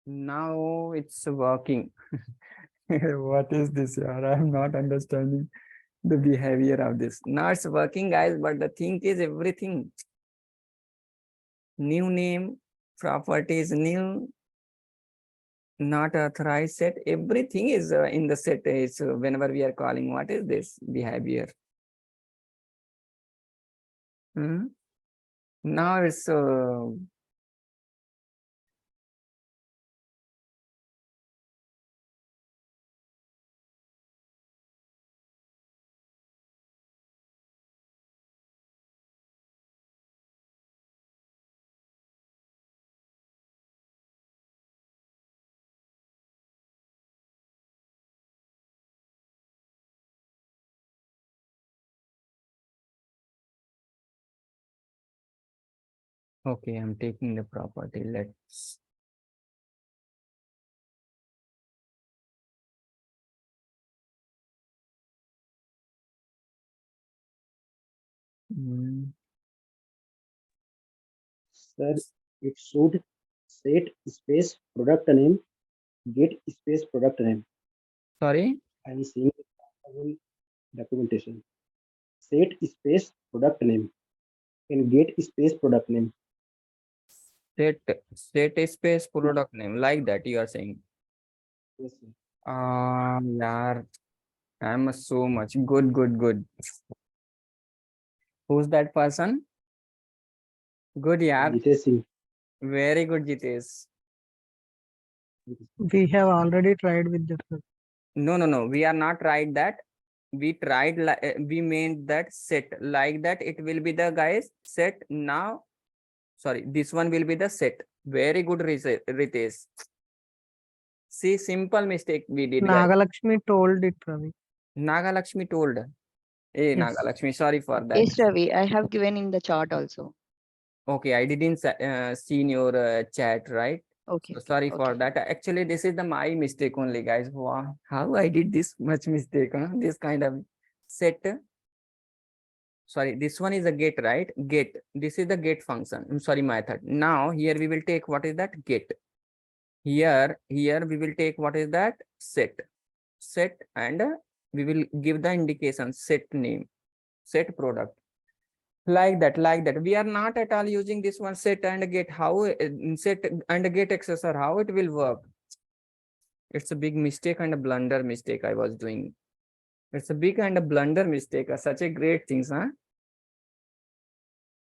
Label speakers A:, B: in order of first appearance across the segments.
A: Now it's working. What is this, yaar? I'm not understanding the behavior of this. Now it's working, guys, but the thing is everything. New name, properties new, not authorized set. Everything is in the set. Is whenever we are calling, what is this behavior? Hmm? Now it's okay. I'm taking the property. Let's. Hmm.
B: Sir, it should set space product name, get space product name.
A: Sorry.
B: I am seeing the documentation. Set space product name and get space product name.
A: Set set a space
B: Yes,
A: product name like that. You are saying.
B: yes, sir.
A: Yeah. I'm so much good, good, good. Who's that person? Good, yeah.
B: Jitesh Singh.
A: Very good, Jitesh.
C: We have already tried with that, sir.
A: No, no, no. We are not right that. We tried. We made that set like that. It will be the guys set now. Sorry, this one will be the set. Very good, Ritesh. See, simple mistake we did, guys.
C: Nagalakshmi told it, Ravi.
A: Nagalakshmi told. Hey,
C: Yes.
A: Nagalakshmi, sorry for that.
D: Yes, Ravi, I have given in the chart also.
A: Okay, I didn't seen your chat, right?
D: Okay,
A: So
D: okay,
A: sorry for
D: okay.
A: that. Actually, this is the my mistake only, guys. Wow, how I did this much mistake, huh? This kind of set. Sorry, this one is a get, right? Get. This is the get function. I'm sorry, method. Now here we will take what is that get. Here we will take what is that set. Set and we will give the indication set name, set product. Like that. We are not at all using this one set and get. How set and get accessor, how it will work? It's a big mistake and a blunder mistake I was doing. It's a big and a blunder mistake. Such a great things, huh?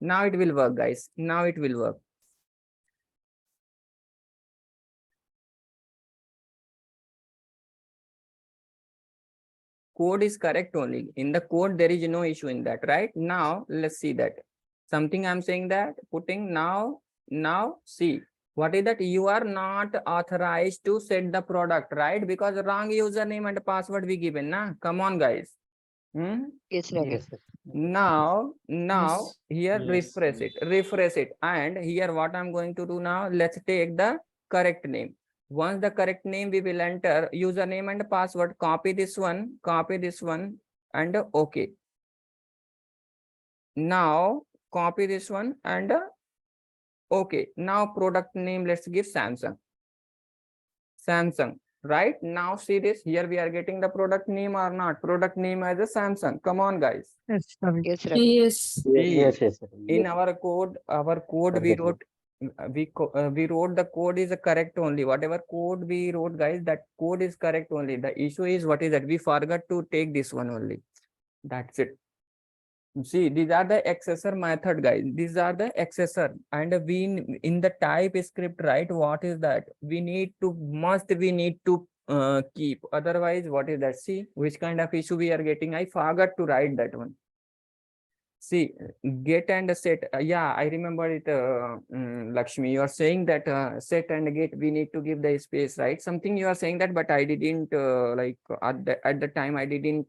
A: Now it will work, guys. Now it will work. Code is correct only. In the code, there is no issue in that, right? Now, let's see that. Something I'm saying that, putting now see. What is that? You are not authorized to set the product, right? Because wrong username and password we given, na? Come on, guys. Hmm?
D: Yes, Ravi.
B: Yes, sir.
A: Now
C: Yes.
A: here
B: Yes,
A: refresh it. And here what I'm going to do now, let's take the correct name. Once the correct name, we will enter username and password, copy this one, and okay. Now copy this one and okay. Now product name, let's give Samsung. Right now, see this here, we are getting the product name or not? Product name as a Samsung. Come on, guys.
C: Yes, Ravi.
D: Yes, Ravi.
E: Yes.
A: See,
B: yes, sir.
A: in
B: Yes,
A: our code we
B: perfectly.
A: wrote we wrote the code is correct only. Whatever code we wrote, guys, that code is correct only. The issue is what is that we forgot to take this one only. That's it. See, these are the accessor method, guys. These are the accessor, and we in the TypeScript, right? What is that? We need to keep. Otherwise, what is that? See, which kind of issue we are getting? I forgot to write that one. See, get and set. Yeah, I remember it, Lakshmi. You are saying that set and get, we need to give the space, right? Something you are saying that, but I didn't like at the time I didn't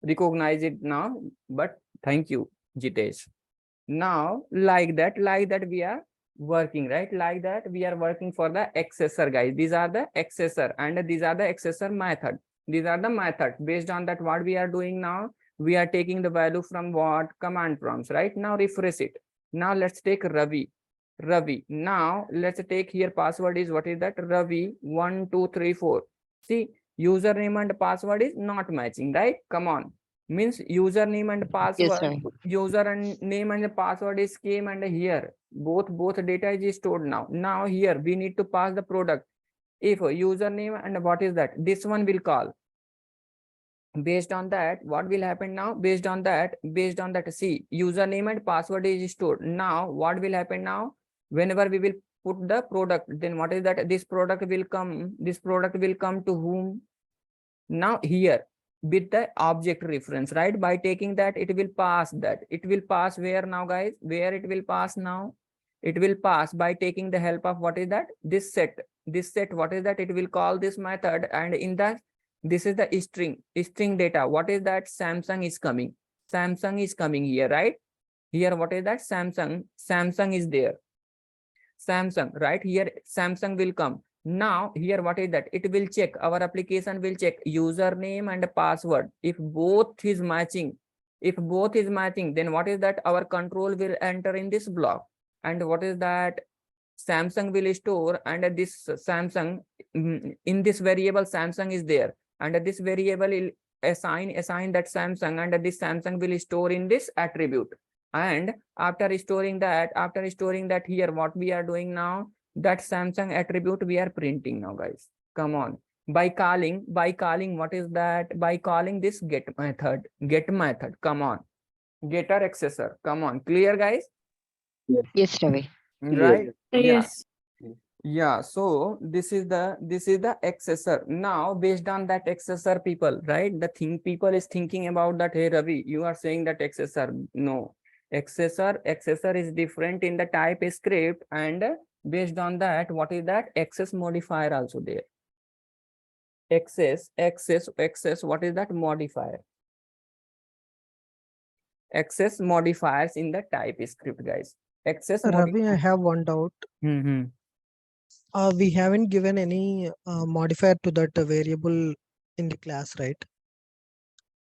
A: recognize it now. But thank you, Jitesh. Now, like that we are working, right? Like that we are working for the accessor, guys. These are the accessor and these are the accessor method. These are the method. Based on that, what we are doing now, we are taking the value from what? Command prompts, right? Now refresh it. Now let's take Ravi. Ravi. Now let's take here password is what is that? Ravi 1234. See, username and password is not matching, right? Come on. Means username and
D: Yes,
A: password,
D: Ravi.
A: user and name and the password is came and here. Both data is stored now. Now here we need to pass the product. If username and what is that? This one will call. Based on that, what will happen now? Based on that, see, username and password is stored. Now, what will happen now? Whenever we will put the product, then what is that? This product will come to whom? Now here, with the object reference, right? By taking that, it will pass that. It will pass where now, guys? Where it will pass now? It will pass by taking the help of what is that? This set, what is that? It will call this method, and in that, this is the string data. What is that? Samsung is coming. Samsung is coming here, right? Here, what is that? Samsung is there. Samsung, right? Here, Samsung will come. Now, here, what is that? It will check, our application will check username and password. If both is matching, then what is that? Our control will enter in this block. And what is that? Samsung will store, and this Samsung, in this variable, Samsung is there. And this variable will assign that Samsung, and this Samsung will store in this attribute. And after storing that, here, what we are doing now, that Samsung attribute we are printing now, guys. Come on. By calling, what is that? By calling this get method. Come on. Getter accessor. Come on. Clear, guys?
D: Yes, Ravi.
A: Right? Yeah.
C: Yes.
A: Yeah, so this is the accessor. Now, based on that accessor, people, right? People is thinking about that. Hey, Ravi, you are saying that accessor. No, accessor is different in the TypeScript, and based on that, what is that? Access modifier also there. Access. What is that? Modifier. Access modifiers in the TypeScript, guys. Access
C: Ravi, I have one doubt. We haven't given any modifier to that variable in the class, right?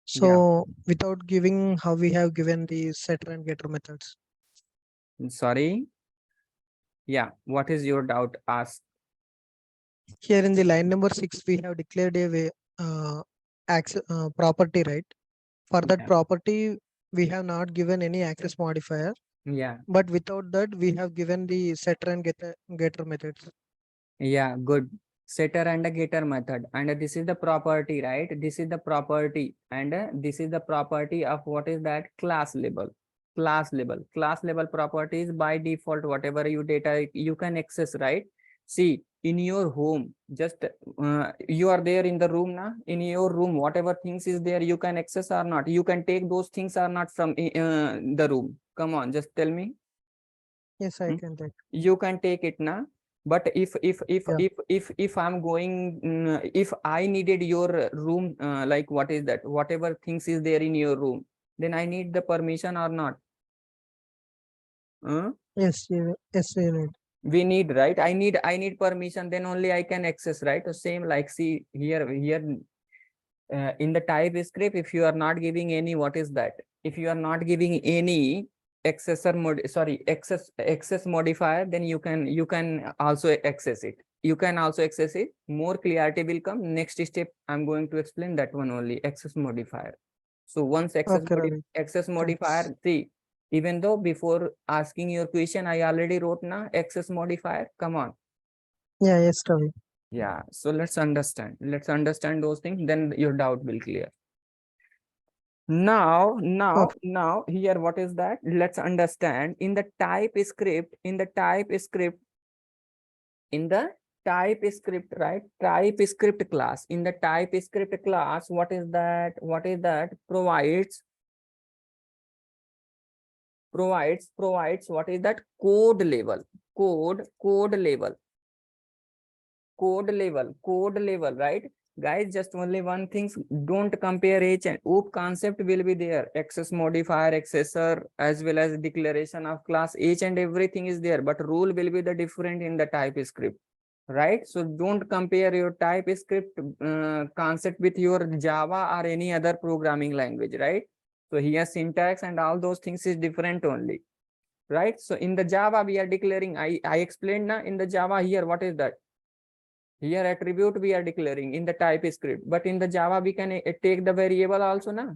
C: So without giving, how we have given the setter and getter methods?
A: Sorry. Yeah, what is your doubt? Ask.
C: Here in the line number 6, we have declared a property, right? For that
A: Yeah.
C: property, we have not given any access modifier,
A: Yeah.
C: but without that, we have given the setter and getter methods.
A: Yeah, good. Setter and a getter method. And this is the property, right? This is the property. And this is the property of what is that? Class label. Class label properties by default, whatever you data you can access, right? See, in your home, just you are there in the room now. In your room, whatever things is there, you can access or not. You can take those things or not from the room. Come on, just tell me.
C: Yes, I can take.
A: You can take it now. But if I'm going, if I needed your room, like what is that? Whatever things is there in your room, then I need the permission or not?
C: Yes, yes, you need.
A: We need, right? I need permission, then only I can access, right? So same like, see here in the TypeScript, if you are not giving any, what is that? If you are not giving any access modifier, then you can also access it. More clarity will come. Next step, I'm going to explain that one only, access modifier. So once access modifier, see, even though before asking your question, I already wrote now access modifier. Come on.
C: Yeah, yes, Ravi.
A: Yeah, so let's understand those things, then your doubt will clear. Now here, what is that? Let's understand in the TypeScript, right? TypeScript class. In the TypeScript class, what is that? Provides what is that? Code level, right? Guys, just only one thing, don't compare each and OOP concept will be there. Access modifier, accessor, as well as declaration of class, each and everything is there, but rule will be the different in the TypeScript, right? So don't compare your TypeScript concept with your Java or any other programming language, right? So here syntax and all those things is different only, right? So in the Java, we are declaring, I explained now in the Java here, what is that? Here attribute we are declaring in the TypeScript, but in the Java, we can take the variable also now.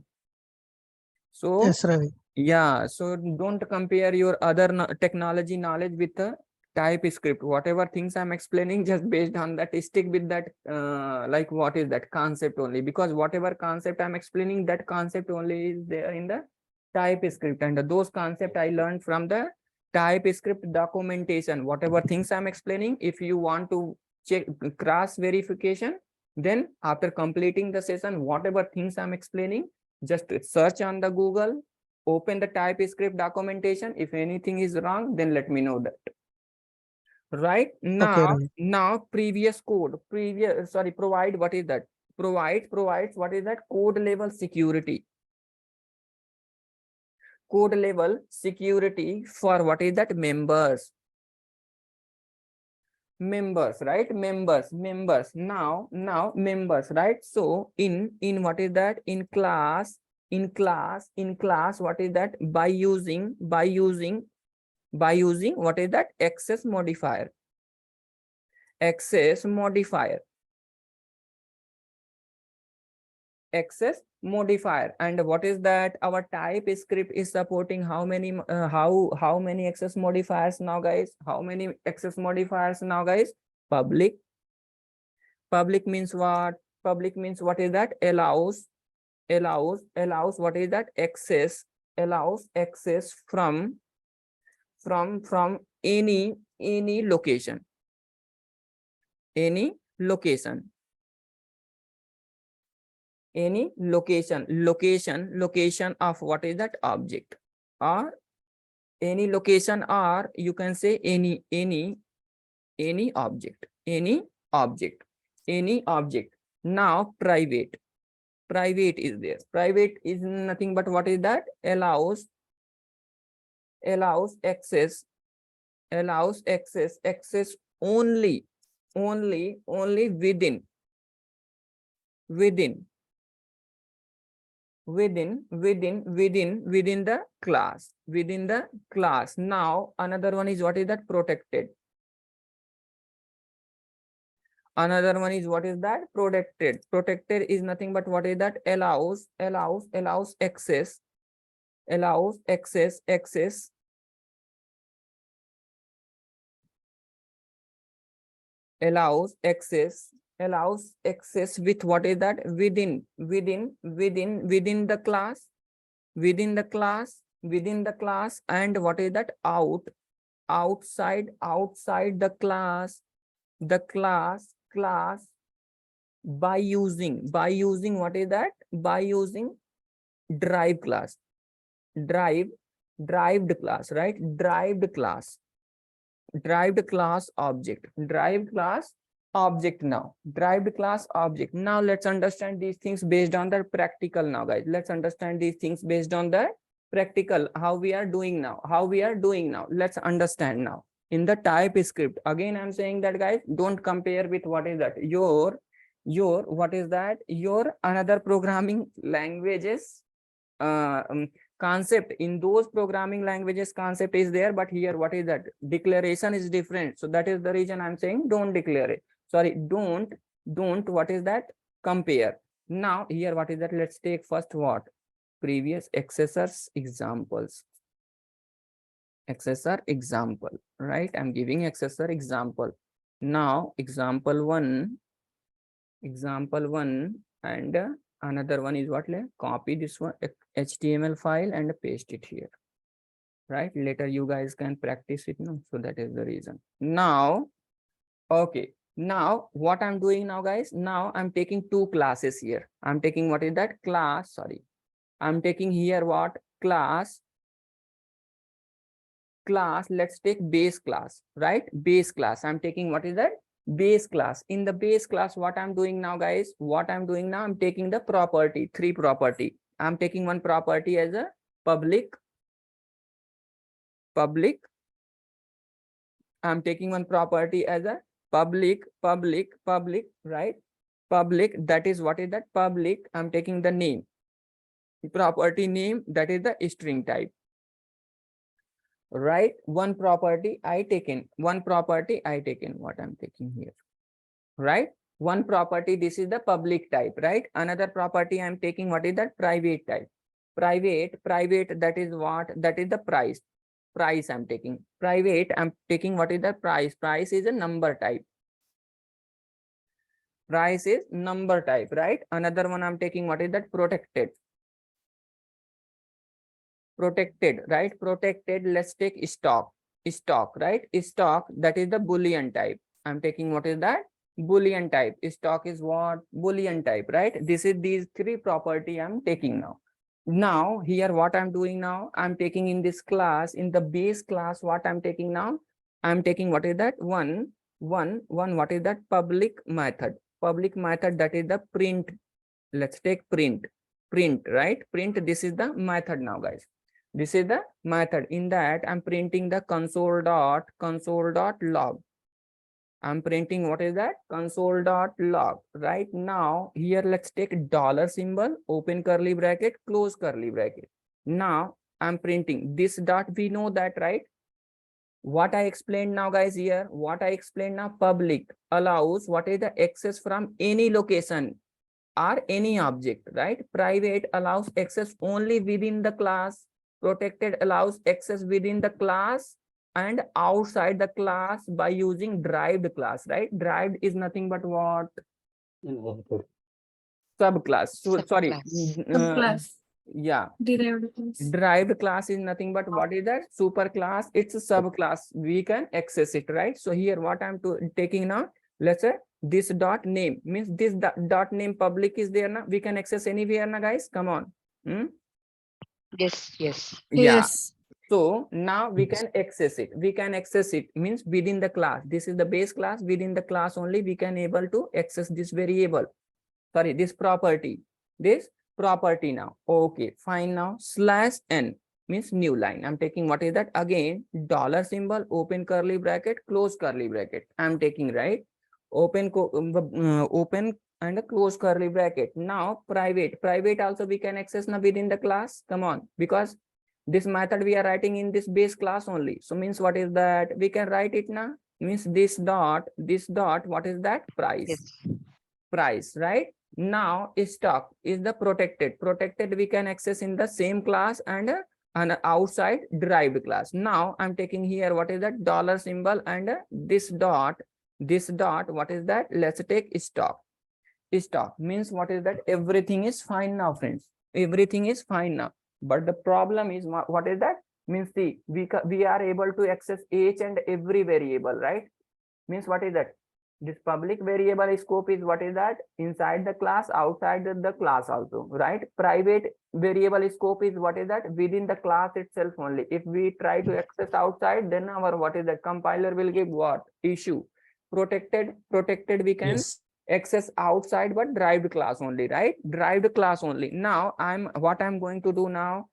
A: So
C: Yes, Ravi.
A: yeah, so don't compare your other technology knowledge with the TypeScript. Whatever things I'm explaining, just based on that, stick with that, like what is that concept only, because whatever concept I'm explaining, that concept only is there in the TypeScript, and those concepts I learned from the TypeScript documentation. Whatever things I'm explaining, if you want to check cross verification, then after completing the session, whatever things I'm explaining, just search on the Google, open the TypeScript documentation. If anything is wrong, then let me know that. Right
C: Okay,
A: now,
C: Ravi.
A: previous code, provide, what is that? Provides what is that? Code level security. Code level security for what is that? Members, right? Members. Now members, right? So in what is that? In class, what is that? By using what is that? Access modifier. Access modifier. And what is that? Our TypeScript is supporting how many how many access modifiers now, guys? How many access modifiers now, guys? Public means what? Public means what is that? Allows what is that? Access, allows access from any location, any location of what is that? Object, or any location, or you can say any object, any object. Now private is there. Private is nothing but what is that? Allows access only within the class, Now another one is what is that? Protected. Another one is what is that? Protected is nothing but what is that? Allows access, allows access with what is that? Within the class, and what is that? Outside the class, by using what is that? By using drive class, derived class, right? Derived class object, now derived class object. Now let's understand these things based on the practical now, guys. Let's understand these things based on the practical, how we are doing now. Let's understand now. In the TypeScript, again I'm saying that, guys, don't compare with what is that? Your what is that? Your another programming languages concept. In those programming languages, concept is there, but here what is that? Declaration is different. So that is the reason I'm saying don't declare it. Sorry, don't what is that? Compare. Now here what is that? Let's take first what? Previous accessors examples. Accessor example, right? I'm giving accessor example. Now example one, and another one is what? Copy this one HTML file and paste it here, right? Later you guys can practice it, no? So that is the reason. Now, okay, now what I'm doing now, guys? Now I'm taking two classes here. I'm taking what is that? Class, sorry. I'm taking here what? Class. Let's take base class, right? Base class. I'm taking what is that? Base class. In the base class, what I'm doing now, guys? I'm taking the property, three property. I'm taking one property as a public. I'm taking one property as a public, right? Public, that is what is that? Public. I'm taking the name, property name, that is the string type. right? One property I taken, what I'm taking here, right? One property, this is the public type, right? Another property I'm taking, what is that? Private type. Private, that is what? That is the price. Price I'm taking. Private, I'm taking, what is the price? Price is a number type. Price is number type, right? Another one I'm taking, what is that? Protected. Protected, right? Protected, let's take stock, right? Stock, that is the Boolean type. I'm taking, what is that? Boolean type. Stock is what? Boolean type, right? This is these three property I'm taking now. Now here what I'm doing now, I'm taking in this class, in the base class, what I'm taking now, I'm taking, what is that? One, what is that? Public method. Public method, that is the print. Let's take print, right? Print, this is the method now, guys. This is the method. In that, I'm printing the console.log. I'm printing, what is that? Console.log. Right now, here let's take dollar symbol, open curly bracket, close curly bracket. Now I'm printing this dot. We know that, right? What I explained now, guys, here, what I explained now, public allows what is the access from any location or any object, right? Private allows access only within the class. Protected allows access within the class and outside the class by using derived class, right? Derived is nothing but what? Subclass. So sorry.
D: Subclass.
E: Subclass.
A: Yeah.
E: Derived class.
A: Derived class is nothing but what is that? Super class. It's a subclass. We can access it, right? So here what I'm taking now, let's say this dot name means this dot name public is there now. We can access anywhere now, guys. Come on.
D: Yes, yes.
A: Yeah.
E: Yes.
A: So now we can access it. We can access it means within the class. This is the base class. Within the class only we can able to access this variable. Sorry, this property. This property now. Okay, fine now. /n means new line. I'm taking, what is that? Again, dollar symbol, open curly bracket, close curly bracket. I'm taking, right? Open and a close curly bracket. Now private also we can access now within the class. Come on, because this method we are writing in this base class only. So means what is that? We can write it now. Means this dot, what is that? Price.
D: Yes.
A: Price, right? Now stock is the protected. Protected we can access in the same class and an outside derived class. Now I'm taking here, what is that? Dollar symbol and this dot, what is that? Let's take stock. Stock means what is that? Everything is fine now, friends. Everything is fine now. But the problem is, what is that? Means see, we are able to access each and every variable, right? Means what is that? This public variable scope is, what is that? Inside the class, outside the class also, right? Private variable scope is, what is that? Within the class itself only. If we try to access outside, then our, what is that? Compiler will give what? Issue. Protected we can access outside but derived class only, right? Derived class only. Now what I'm going to do now,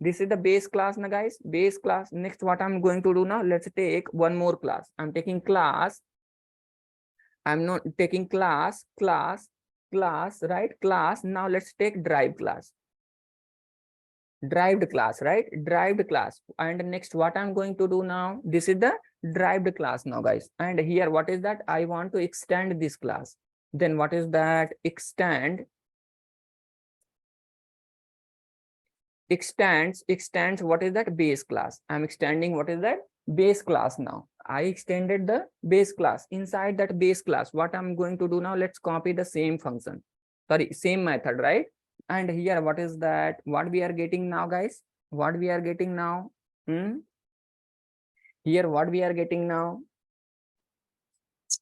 A: this is the base class now, guys. Base class. Next, what I'm going to do now, let's take one more class. I'm taking class. I'm not taking class, right? Class. Now let's take derived class. Derived class, right? Derived class. And next, what I'm going to do now, this is the derived class now, guys. And here, what is that? I want to extend this class. Then what is that? Extends, what is that? Base class. I'm extending, what is that? Base class now. I extended the base class. Inside that base class, what I'm going to do now, let's copy the same function. Sorry, same method, right? And here, what is that? What we are getting now, guys? What we are getting now? Here, what we are getting now?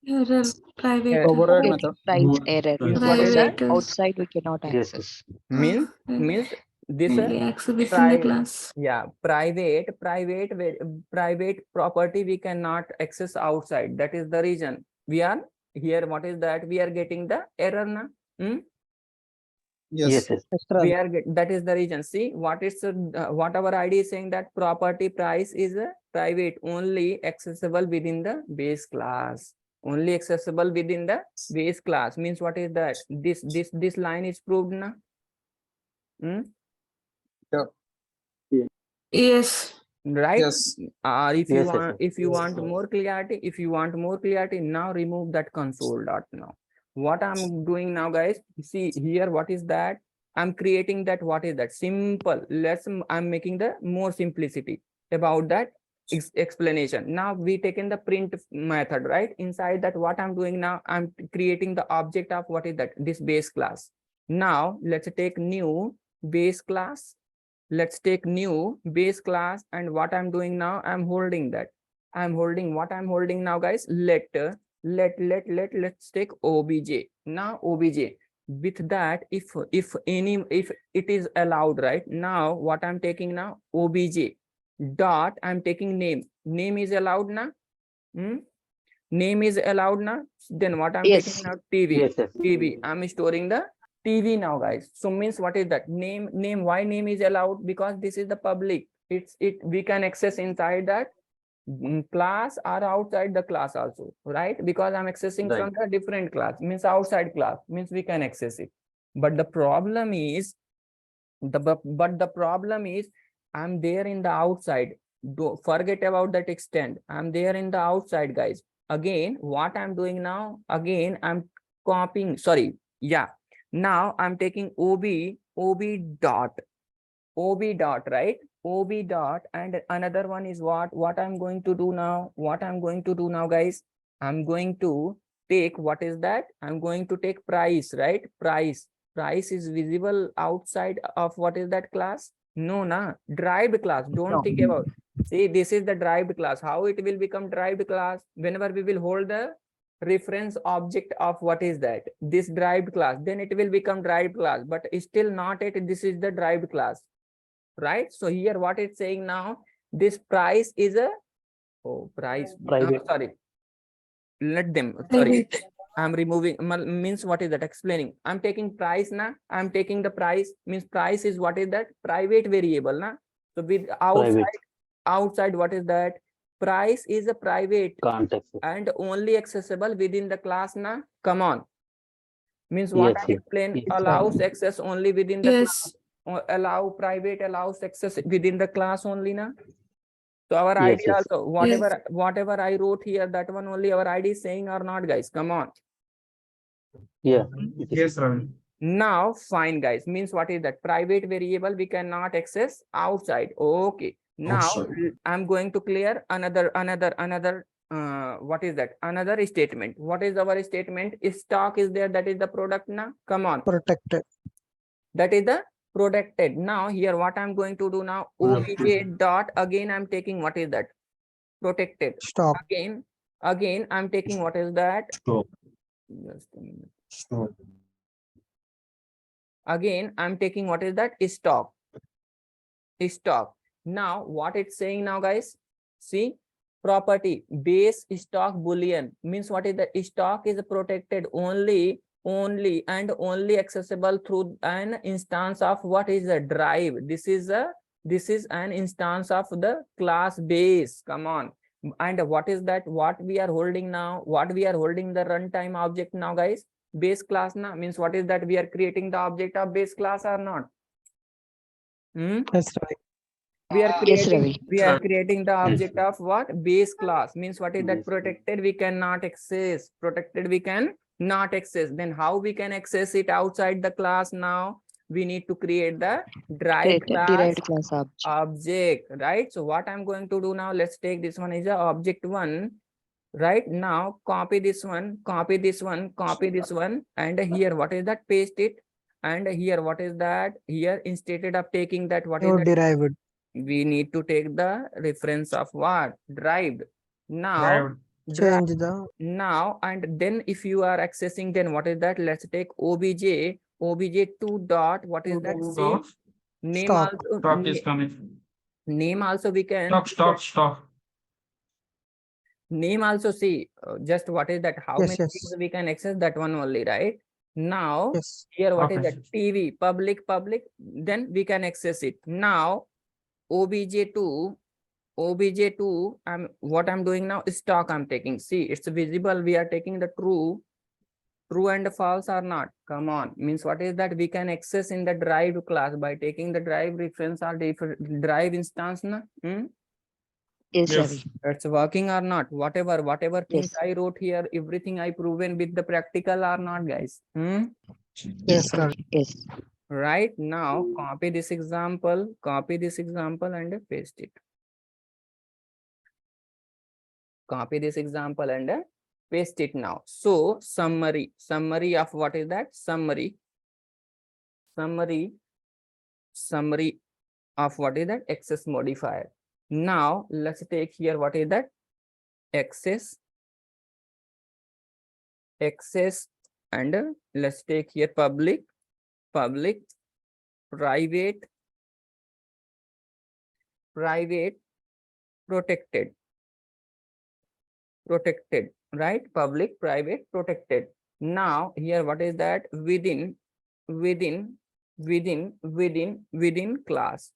E: Error. Private.
F: Override
D: It
F: method.
D: writes error.
A: Means what is that?
E: Private.
D: Outside we cannot access.
A: Means this
E: Access within the
A: private.
E: class.
A: Yeah, private property we cannot access outside. That is the reason we are here. What is that? We are getting the error now.
F: Yes.
A: We are that is the reason. See what is what our ID is saying, that property price is private, only accessible within the base class. Only accessible within the base class means what is that? This line is proved now.
E: Yes.
A: right?
F: Yes.
A: If you
G: Yes, yes,
A: want,
G: yes.
A: if you want more clarity, now remove that console dot now. What I'm doing now, guys, see here, what is that? I'm creating that, what is that? Simple. I'm making the more simplicity about that explanation. Now we taken the print method, right? Inside that, what I'm doing now, I'm creating the object of what is that? This base class. Now let's take new base class. Let's take new base class, and what I'm doing now, I'm holding that. I'm holding what I'm holding now, guys. Let's take obj. Now obj, with that, if it is allowed, right? Now what I'm taking now, obj dot, I'm taking name is allowed now. Name is allowed now. Then what I'm taking
D: Yes.
A: now, tv.
G: Yes, yes.
A: tv, I'm storing the tv now, guys. So means what is that? Name. Why name is allowed? Because this is the public. We can access inside that class or outside the class also, right? Because I'm accessing
G: Right.
A: from the different class, means outside class, means we can access it. But the problem is, I'm there in the outside. Don't forget about that extent. I'm there in the outside, guys. Again, what I'm doing now, again, I'm copying, sorry. Yeah. Now I'm taking ob dot, right? Ob dot, and another one is what I'm going to do now. Guys, I'm going to take, what is that? I'm going to take price, right? Price is visible outside of what is that class? No, na, derived class. Don't think about. See, this is the derived class. How it will become derived class? Whenever we will hold the reference object of what is that? This derived class, then it will become derived class, but still not it. This is the derived class, right? So here what it's saying now, this price is a price.
G: Private.
A: Sorry, let them. Sorry,
E: Private.
A: I'm removing, means what is that? Explaining. I'm taking price na. I'm taking the price, means price is what is that? Private variable na. So with outside what is that? Price is a private
G: Can't access.
A: and only accessible within the class na. Come on. Means what
G: Yes,
A: I
G: yes.
A: explain,
G: Yes.
A: allows access only within the class.
E: Yes.
A: Allow private allows access within the class only na. So our
G: Yes,
A: idea
G: yes.
A: also, whatever I wrote here, that one only our ID is saying or not, guys? Come on.
G: Yeah.
F: Yes, Ravi.
A: Now fine, guys, means what is that? Private variable we cannot access outside. Okay. Now I'm going to clear another what is that? Another statement. What is our statement? If stock is there, that is the product now. Come on.
C: Protected.
A: That is the protected. Now here what I'm going to do now, obj dot, again I'm taking what is that? Protected.
C: Stock.
A: Again I'm taking what is that?
F: Stop.
A: Just a minute.
F: Stop.
A: Again I'm taking what is that? Stock. Now what it's saying now, guys? See, property base stock boolean, means what is the stock is protected only and only accessible through an instance of what is a drive. This is an instance of the class base. Come on. And what is that? What we are holding now? What we are holding the runtime object now, guys? Base class now, means what is that? We are creating the object of base class or not?
C: That's right.
A: We are
D: Yes,
A: creating,
D: Ravi.
A: the object of what? Base class. Means what is that? Protected we cannot access. Protected we can not access. Then how we can access it outside the class now? We need to create the derived
D: Create a
A: class
D: derived class object.
A: right? So what I'm going to do now, let's take this one is a object one. Right now, copy this one, copy this one, and here what is that? Paste it. And here what is that? Here instead of taking that, what is
C: You
A: that?
C: derived.
A: We need to take the reference of what? Derived. Now,
C: Change the
A: now, and then if you are accessing, then what is that? Let's take obj2 dot, what is that? See, name
C: stock.
A: also,
F: Stock is coming.
A: name also we can.
F: Stock.
A: Name also, see, just what is that? How
C: Yes,
A: many
C: yes.
A: things we can access? That one only, right? Now,
C: Yes.
A: here what is
F: Okay.
A: that? TV, public, then we can access it. Now, obj2, what I'm doing now is stock I'm taking. See, it's visible. We are taking the true and false or not. Come on, means what is that? We can access in the derived class by taking the derived reference or derived instance. Na?
G: Yes,
F: Yes.
G: Ravi.
A: It's working or not? Whatever things
G: Yes.
A: I wrote here, everything I proven with the practical or not, guys?
C: Yes, Ravi.
G: Yes.
A: Right now, copy this example and paste it. Copy this example and paste it now. So summary of what is that? Summary of what is that? Access modifier. Now let's take here what is that? Access and let's take here public, private, protected, right? Public, private, protected. Now here what is that? Within class,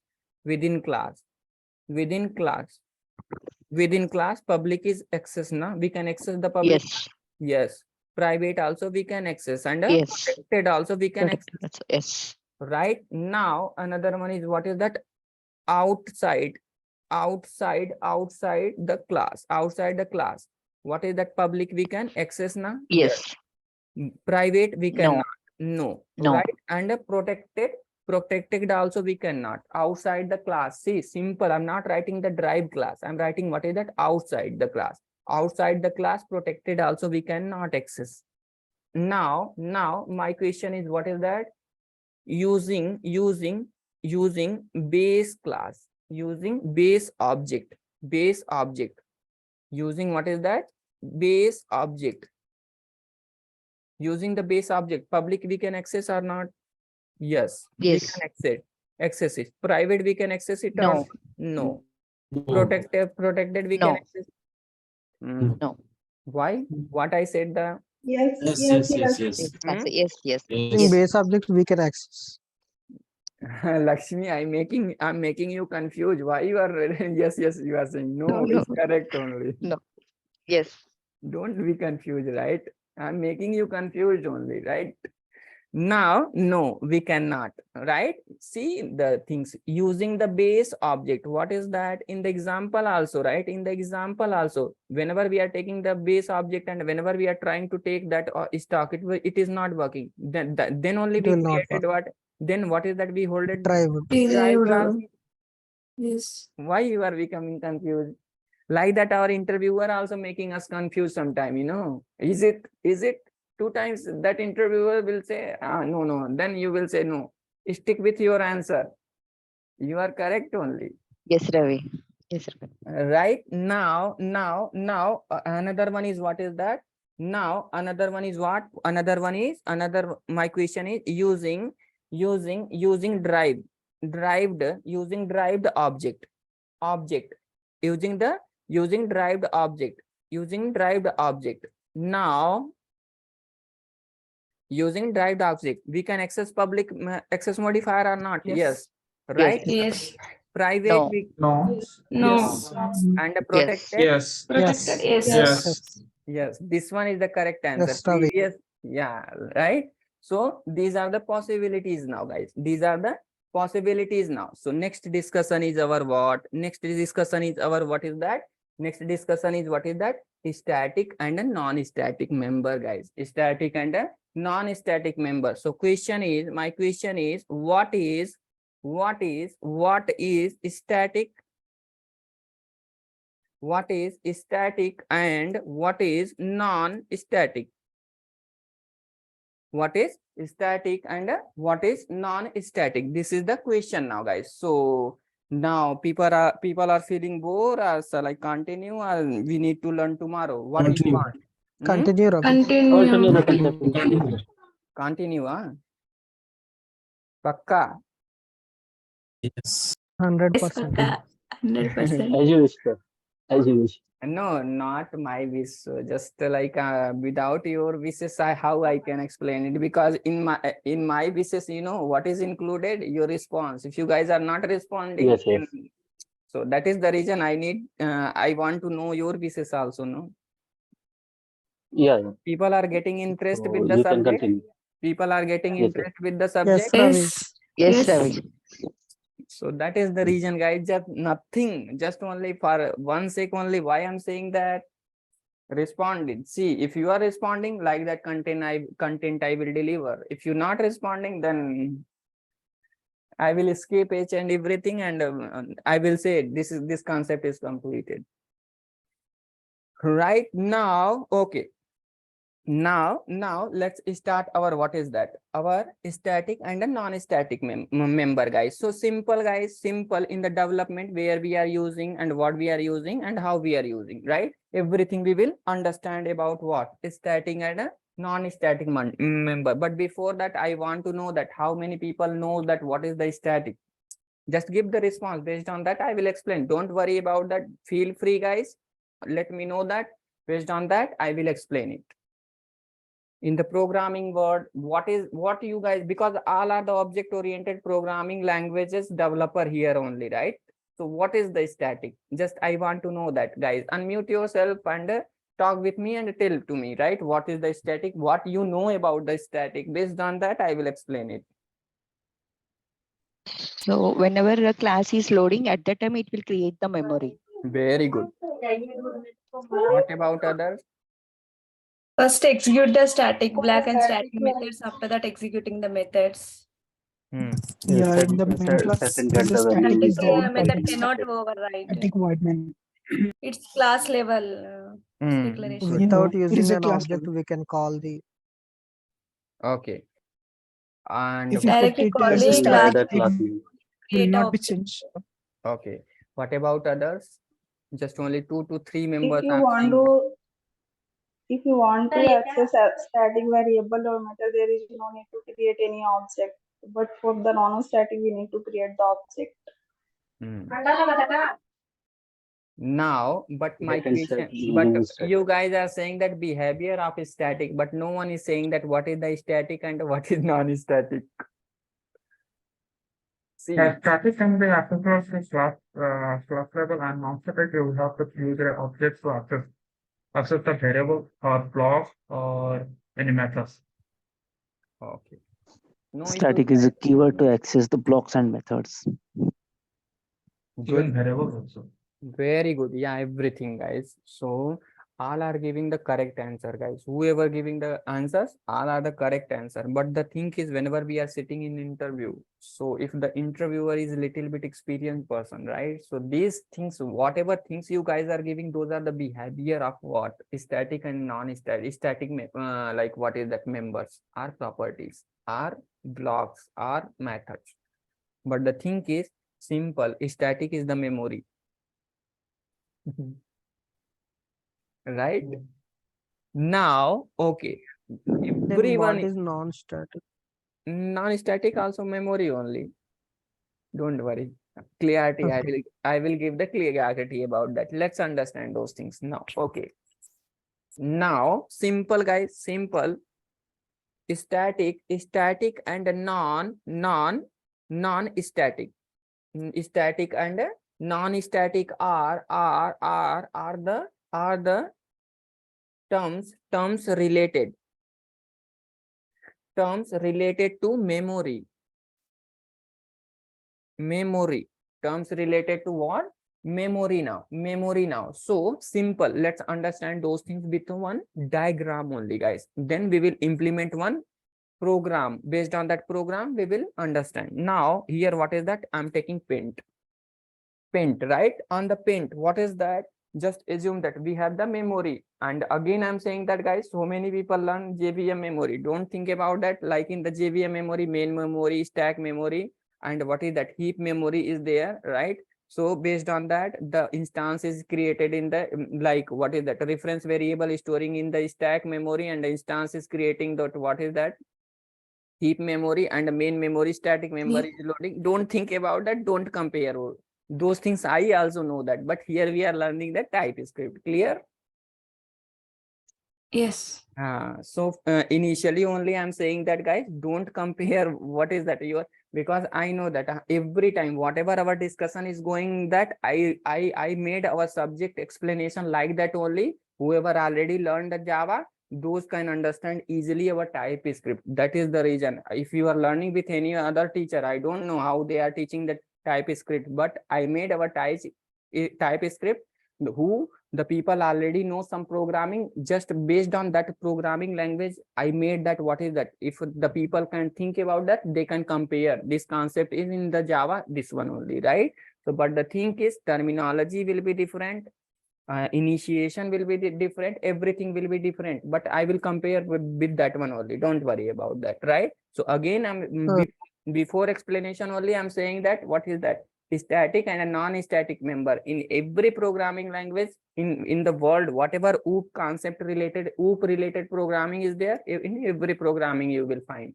A: within class, public is access now. We can access the public.
G: Yes.
A: Yes. Private also we can access, and
G: Yes.
A: protected also we can access.
G: Protected. Yes.
A: Right now, another one is what is that? Outside the class. What is that? Public we can access now.
G: Yes.
A: Private we
G: No.
A: cannot. No.
G: No.
A: Right? And protected also we cannot. Outside the class. See, simple. I'm not writing the drive class. I'm writing what is that? Outside the class. Outside the class, protected also we cannot access. Now my question is what is that? Using base class, using base object, using what is that? Base object. Using the base object, public we can access or not? Yes, we
G: Yes.
A: can access it. Private we can access it or
G: No.
A: not? No. Protected we can
G: No.
A: access.
G: No.
A: Why? What I said the
E: Yes,
H: Yes,
E: yes,
H: yes, yes,
E: yes.
H: yes.
G: Answer. Yes. Yes.
C: In
H: Yes.
C: base object, we can access.
A: Lakshmi, I'm making you confused. Why you are yes, you are saying no,
G: No.
A: it's correct only.
G: Yes.
A: Don't be confused, right? I'm making you confused only, right? Now, no, we cannot, right? See the things using the base object. What is that? In the example also, right? In the example also, whenever we are taking the base object and whenever we are trying to take that stock, it is not working. Then only
C: It
A: we
C: will not
A: created what? Then what is that we hold it?
C: Drive.
A: Drive class.
E: Yes.
A: Why you are becoming confused? Like that, our interviewer also making us confused sometime, Is it? 2 times that interviewer will say, no. Then you will say no. Stick with your answer. You are correct only.
G: Yes, Ravi. Yes, Ravi.
A: Right now, another one is what is that? Now, another one is what? My question is using derived object, using derived object. Now, using derived object, we can access public access modifier or not? Yes. Right?
E: Yes.
A: Private
G: No.
F: No.
E: No.
A: and
G: Yes.
A: protected.
F: Yes.
E: Protected. Yes.
F: Yes.
A: Yes, this one is the correct answer.
C: Yes, Ravi.
A: Previous, yeah, right. So these are the possibilities now, guys. These are the possibilities now. So next discussion is our what? Next discussion is our what is that? Next discussion is what is that? Static and a non-static member, guys. Static and a non-static member. So my question is what is static? What is static and what is non-static? What is static and what is non-static? This is the question now, guys. So now people are feeling bored, or shall I continue, or we need to learn tomorrow? What do you
H: Continue.
A: want?
C: Continue, Ravi.
B: Continue the
H: Continue.
B: concept.
H: Continue.
A: Continue, Pakka.
H: Yes.
C: 100%.
E: 100%.
B: As you wish, sir. As you wish.
A: No, not my wish. So just like without your wishes, how I can explain it? Because in my wishes, what is included? Your response. If you guys are not responding,
B: Yes.
A: then, so that is the reason I need. I want to know your wishes also. No,
B: Yeah.
A: people are getting interest
B: So
A: with the
B: you can
A: subject.
B: continue.
A: People are getting
B: Yes, sir.
A: interest with the subject.
C: Ravi.
E: Yes.
G: Yes, Ravi.
A: So that is the reason, guys. Just nothing, just only for one sake only. Why I'm saying that? Responded. See, if you are responding like that content I will deliver. If you're not responding, then I will escape each and everything, and I will say this concept is completed. Right now, okay. Now let's start our, what is that, our static and a non-static member, guys. So simple, guys, simple in the development, where we are using and what we are using and how we are using, right? Everything we will understand about what static and a non-static member. But before that, I want to know that how many people know that what is the static. Just give the response. Based on that, I will explain. Don't worry about that. Feel free, guys, let me know that. Based on that, I will explain it. In the programming world, what you guys, because all are the object oriented programming languages developer here only, right? So what is the static? Just I want to know that, guys. Unmute yourself and talk with me and tell to me, right? What is the static? What you know about the static? Based on that, I will explain it.
G: So whenever a class is loading, at that time it will create the memory.
A: Very good. What about others?
E: First execute the static block and static methods. After that, executing the methods.
C: Yeah, in the main class,
B: Set and get the
C: static
B: value.
C: is the one
E: Method
C: type.
E: cannot override.
C: Static void main.
E: It's class level declaration.
C: Without
B: It is
C: using
B: a
C: an
B: class
C: object,
B: level.
C: we can call the.
A: Okay. And
C: If you put
E: Directly
C: it as a
E: calling
C: static,
E: class
C: it will
E: create
C: not be
E: object.
C: changed.
A: okay, what about others? Just only 2 to 3 members
I: If you
A: are
I: want
A: saying.
I: to, if you want to access a static variable or method, there is no need to create any object. But for the non-static, we need to create the object.
A: Now, but my
B: Get and set
A: question, but
B: using static.
A: you guys are saying that behavior of static, but no one is saying that what is the static and what is non-static. See,
F: Static can be accessed to class level, and non-static you have to use the objects to access the variable or block or any methods.
A: okay. No
J: Static
A: issues,
J: is a
A: guys.
J: keyword to access the blocks and methods.
F: Even
A: Good.
F: variables also.
A: Very good. Yeah, everything, guys. So all are giving the correct answer, guys. Whoever giving the answers, all are the correct answer. But the thing is, whenever we are sitting in interview, so if the interviewer is a little bit experienced person, right? So these things, whatever things you guys are giving, those are the behavior of what? Static and non-static. Static, like what is that? Members, are properties, are blocks, are methods. But the thing is simple. Static is the memory. Right now, okay,
C: Then what
A: everyone
C: is non-static?
A: non-static also memory only. Don't worry, clarity.
C: Okay.
A: I will give the clarity about that. Let's understand those things now. Okay, now simple, guys, simple. Static and non-static. Static and non-static are the terms related to memory. Terms related to what? Memory now. So simple, let's understand those things with one diagram only, guys. Then we will implement one program. Based on that program, we will understand. Now here, what is that? I'm taking paint, right? On the paint, what is that? Just assume that we have the memory. And again, I'm saying that, guys, so many people learn JVM memory. Don't think about that. Like in the JVM memory, main memory, stack memory, and what is that? Heap memory is there, right? So based on that, the instance is created in the, like, what is that? Reference variable is storing in the stack memory, and the instance is creating that, what is that? Heap memory, and the main memory static memory is loading. Don't think about that. Don't compare those things. I also know that, but here we are learning the TypeScript. Clear?
E: Yes.
A: So initially only I'm saying that, guys, don't compare what is that because I know that every time whatever our discussion is going, that I made our subject explanation like that only. Whoever already learned the Java, those can understand easily our TypeScript. That is the reason. If you are learning with any other teacher, I don't know how they are teaching the TypeScript, but I made our TypeScript who the people already know some programming. Just based on that programming language, I made that. What is that? If the people can think about that, they can compare. This concept is in the Java, this one only, right? So, but the thing is, terminology will be different. Initiation will be different, everything will be different, but I will compare with that one only. Don't worry about that, right? So again, before explanation only, I'm saying that what is that? Static and a non-static member in every programming language in the world. Whatever OOP concept related, OOP related programming is there, in every programming you will find,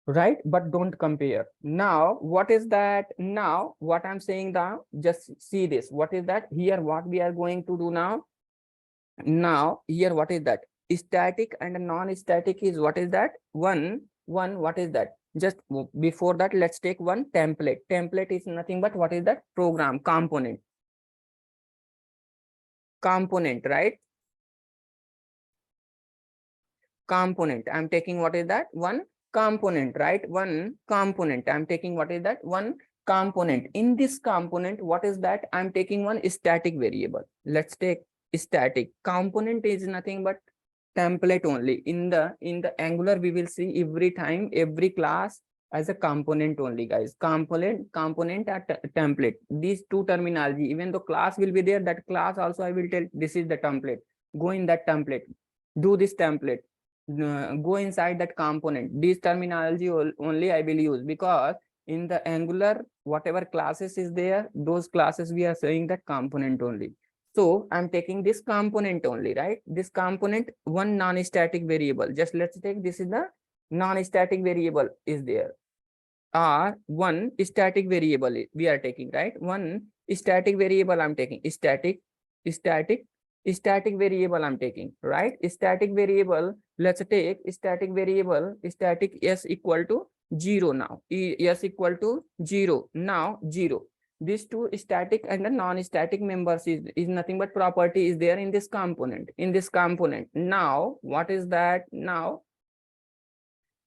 A: right? But don't compare. Now what is that? Now what I'm saying now, just see this. What is that? Here what we are going to do now? Now here what is that? Static and non-static is what is that? One what is that? Just before that, let's take one template. Template is nothing but what is that? Program component, right? Component, I'm taking what is that? One component, right? One component, I'm taking what is that? One component. In this component, what is that? I'm taking one static variable. Let's take static. Component is nothing but template only. In the Angular, we will see every time, every class as a component only, guys. Component at template. These two terminology, even though class will be there, that class also I will tell this is the template. Go in that template, do this template, go inside that component. This terminology only I will use, because in the Angular, whatever classes is there, those classes we are saying that component only. So I'm taking this component only, right? This component, one non-static variable. Just let's take this is the non-static variable is there. Or one static variable we are taking, right? One static variable I'm taking. Static variable I'm taking, right? Static variable, let's take static variable, static s equal to 0 now. S equal to 0. Now 0. These two static and the non-static members is nothing but property is there in this component. Now what is that? Now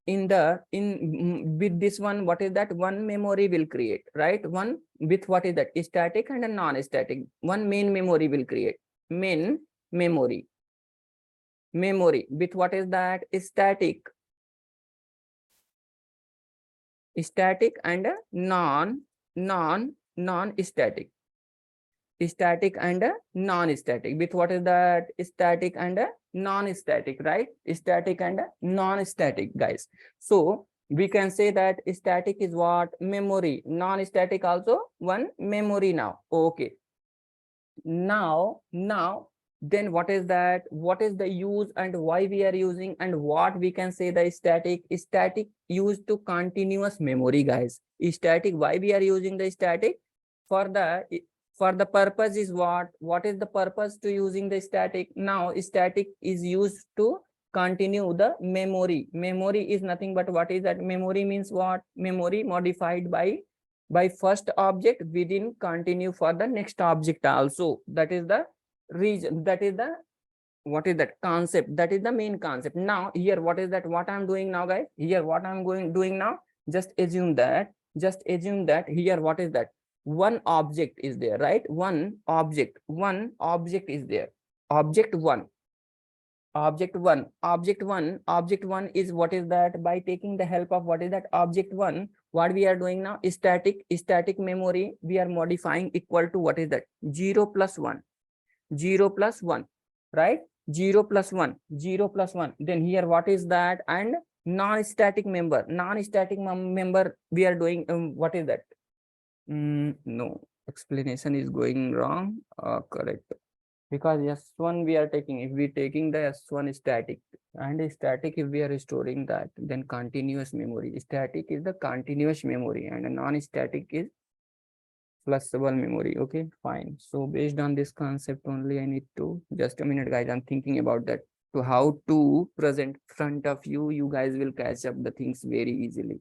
A: with this one, what is that? One memory will create, right? One with what is that? Static and a non-static. One main memory will create. Main memory with what is that? Static and a non-static. Static and a non-static. With what is that? Static and a non-static, right? Static and a non-static, guys. So we can say that static is what? Memory. Non-static also one memory now. Okay. Now then what is that? What is the use and why we are using, and what we can say the static used to continuous memory, guys. Static, why we are using the static? For the purpose is what is the purpose to using the static? Now static is used to continue the memory. Memory is nothing but what is that? Memory means what? Memory modified by first object within continue for the next object also. That is the reason, that is the what is that concept, that is the main concept. Now here what is that? What I'm doing now, guys? Here what I'm doing now, just assume that here what is that? One object is there, right? One object is there. Object one is what is that? By taking the help of what is that? Object one, what we are doing now? Static memory we are modifying equal to what is that? 0 plus 1, right? 0 plus 1. Then here what is that? And non-static member we are doing what is that? No, explanation is going wrong. Correct, because S1 we are taking, if we taking the S1 static, and static if we are storing that, then continuous memory. Static is the continuous memory and a non-static is flexible memory. Okay, fine. So based on this concept only, I need to, just a minute, guys, I'm thinking about that, to how to present front of you. You guys will catch up the things very easily.